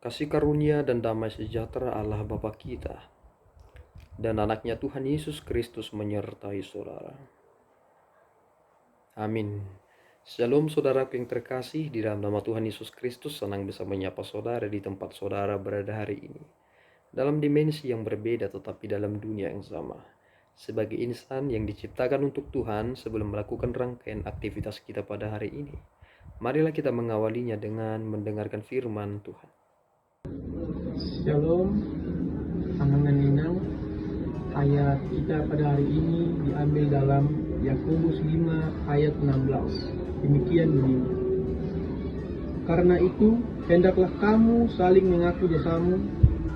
Kasih karunia dan damai sejahtera Allah Bapa kita dan anaknya Tuhan Yesus Kristus menyertai saudara. Amin. Shalom saudaraku yang terkasih, di dalam nama Tuhan Yesus Kristus senang bisa menyapa saudara di tempat saudara berada hari ini. Dalam dimensi yang berbeda tetapi dalam dunia yang sama. Sebagai insan yang diciptakan untuk Tuhan sebelum melakukan rangkaian aktivitas kita pada hari ini, marilah kita mengawalinya dengan mendengarkan firman Tuhan. Shalom, Anangan Inang. Ayat kita pada hari ini diambil dalam Yakobus 5 ayat 16. Demikian bunyinya. Karena itu, hendaklah kamu saling mengaku dosamu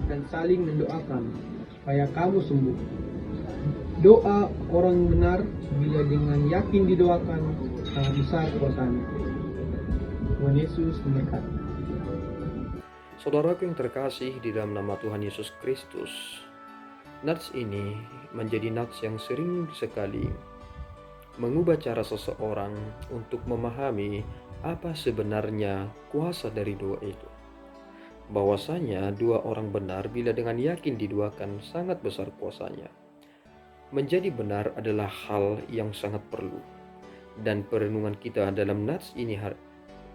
dan saling mendoakan supaya kamu sembuh. Doa orang benar bila dengan yakin didoakan sangat besar kuasanya. Tuhan Yesus memberkati. Saudaraku yang terkasih di dalam nama Tuhan Yesus Kristus, nats ini menjadi nats yang sering sekali mengubah cara seseorang untuk memahami apa sebenarnya kuasa dari doa itu. Bahwasanya dua orang benar bila dengan yakin diduakan sangat besar kuasanya. Menjadi benar adalah hal yang sangat perlu. Dan perenungan kita dalam nats ini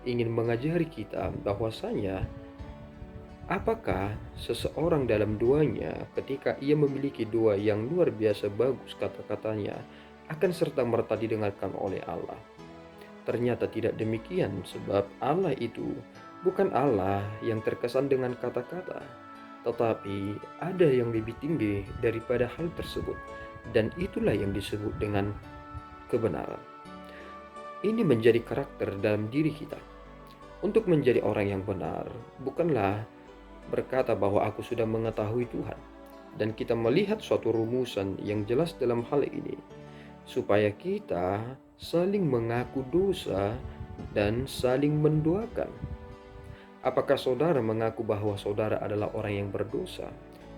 ingin mengajari kita bahwasanya apakah seseorang dalam doanya ketika ia memiliki doa yang luar biasa bagus kata-katanya akan serta-merta didengarkan oleh Allah? Ternyata tidak demikian, sebab Allah itu bukan Allah yang terkesan dengan kata-kata, tetapi ada yang lebih tinggi daripada hal tersebut, dan itulah yang disebut dengan kebenaran. Ini menjadi karakter dalam diri kita. Untuk menjadi orang yang benar bukanlah berkata bahwa aku sudah mengetahui Tuhan, dan kita melihat suatu rumusan yang jelas dalam hal ini, supaya kita saling mengaku dosa dan saling mendoakan. Apakah saudara mengaku bahwa saudara adalah orang yang berdosa?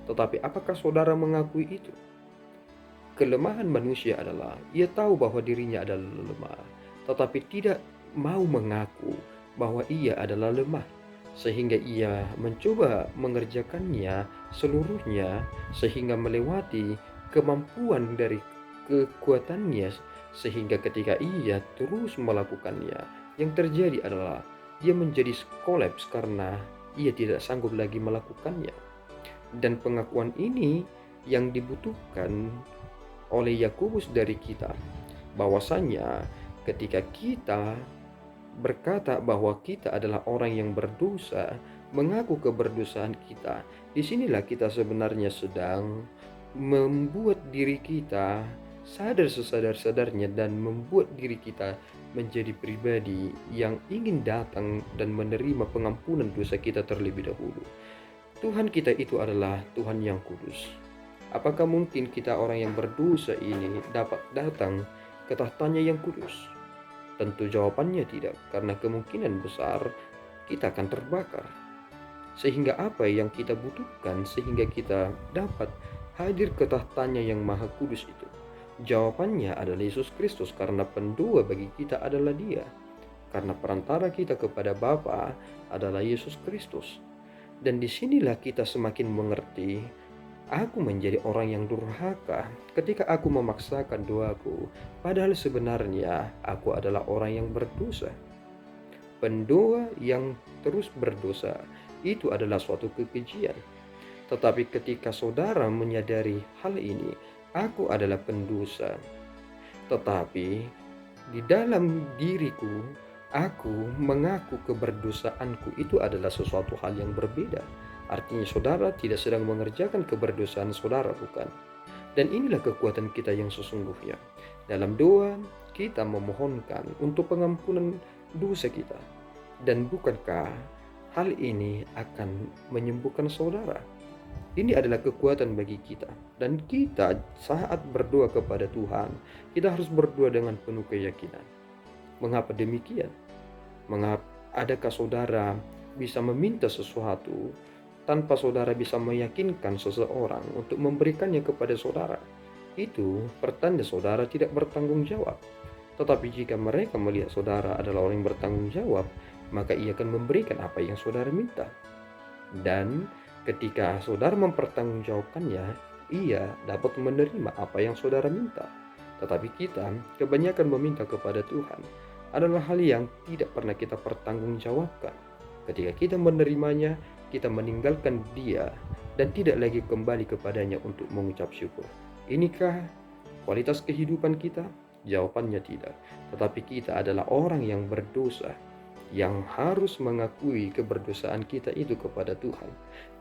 Tetapi apakah saudara mengakui itu? Kelemahan manusia adalah ia tahu bahwa dirinya adalah lemah, tetapi tidak mau mengaku bahwa ia adalah lemah, sehingga ia mencoba mengerjakannya seluruhnya sehingga melewati kemampuan dari kekuatannya, sehingga ketika ia terus melakukannya, yang terjadi adalah ia menjadi kolaps karena ia tidak sanggup lagi melakukannya. Dan pengakuan ini yang dibutuhkan oleh Yakobus dari kita, bahwasanya ketika kita berkata bahwa kita adalah orang yang berdosa, mengaku keberdosaan kita, disinilah kita sebenarnya sedang membuat diri kita sadar sesadar-sadarnya dan membuat diri kita menjadi pribadi yang ingin datang dan menerima pengampunan dosa kita terlebih dahulu. Tuhan kita itu adalah Tuhan yang kudus. Apakah mungkin kita orang yang berdosa ini dapat datang ke tahtanya yang kudus? Tentu jawabannya tidak, karena kemungkinan besar kita akan terbakar. Sehingga apa yang kita butuhkan sehingga kita dapat hadir ke tahtanya yang maha kudus itu? Jawabannya adalah Yesus Kristus, karena pendua bagi kita adalah Dia. Karena perantara kita kepada Bapa adalah Yesus Kristus. Dan disinilah kita semakin mengerti, aku menjadi orang yang durhaka ketika aku memaksakan doaku, padahal sebenarnya aku adalah orang yang berdosa. Pendoa yang terus berdosa itu adalah suatu kekejian. Tetapi ketika saudara menyadari hal ini, aku adalah pendosa, tetapi di dalam diriku aku mengaku keberdosaanku, itu adalah sesuatu hal yang berbeda. Artinya saudara tidak sedang mengerjakan keberdosaan saudara, bukan? Dan inilah kekuatan kita yang sesungguhnya. Dalam doa kita memohonkan untuk pengampunan dosa kita. Dan bukankah hal ini akan menyembuhkan saudara? Ini adalah kekuatan bagi kita. Dan kita saat berdoa kepada Tuhan, kita harus berdoa dengan penuh keyakinan. Mengapa demikian? Adakah saudara bisa meminta sesuatu tanpa saudara bisa meyakinkan seseorang untuk memberikannya kepada saudara? Itu pertanda saudara tidak bertanggung jawab. Tetapi jika mereka melihat saudara adalah orang yang bertanggung jawab, maka ia akan memberikan apa yang saudara minta. Dan ketika saudara mempertanggungjawabkannya, ia dapat menerima apa yang saudara minta. Tetapi kita kebanyakan meminta kepada Tuhan adalah hal yang tidak pernah kita pertanggungjawabkan. Ketika kita menerimanya, kita meninggalkan Dia dan tidak lagi kembali kepadanya untuk mengucap syukur. Inikah kualitas kehidupan kita? Jawabannya tidak. Tetapi kita adalah orang yang berdosa, yang harus mengakui keberdosaan kita itu kepada Tuhan,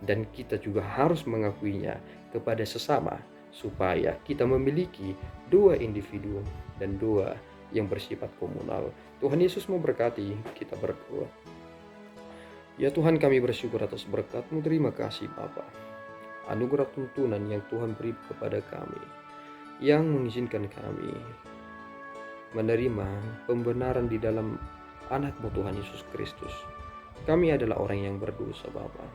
dan kita juga harus mengakuinya kepada sesama, supaya kita memiliki doa individu dan doa yang bersifat komunal. Tuhan Yesus memberkati. Kita berdoa. Ya Tuhan, kami bersyukur atas berkat-Mu. Terima kasih Bapa, anugerah tuntunan yang Tuhan beri kepada kami, yang mengizinkan kami menerima pembenaran di dalam Anak-Mu Tuhan Yesus Kristus. Kami adalah orang yang berdosa Bapa,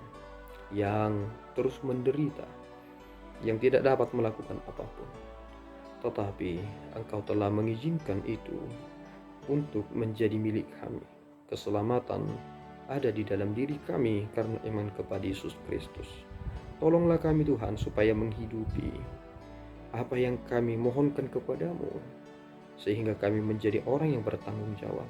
yang terus menderita, yang tidak dapat melakukan apapun. Tetapi Engkau telah mengizinkan itu untuk menjadi milik kami. Keselamatan ada di dalam diri kami karena iman kepada Yesus Kristus. Tolonglah kami Tuhan supaya menghidupi apa yang kami mohonkan kepadamu, sehingga kami menjadi orang yang bertanggung jawab.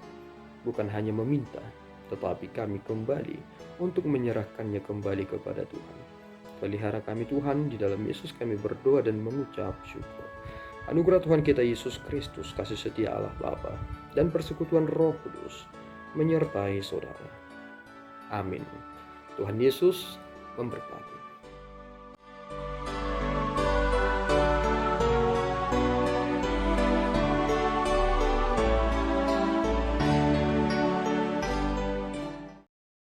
Bukan hanya meminta, tetapi kami kembali untuk menyerahkannya kembali kepada Tuhan. Pelihara kami Tuhan, di dalam Yesus kami berdoa dan mengucap syukur. Anugerah Tuhan kita Yesus Kristus, kasih setia Allah Bapa, dan persekutuan Roh Kudus menyertai saudara. Amin. Tuhan Yesus memberkati.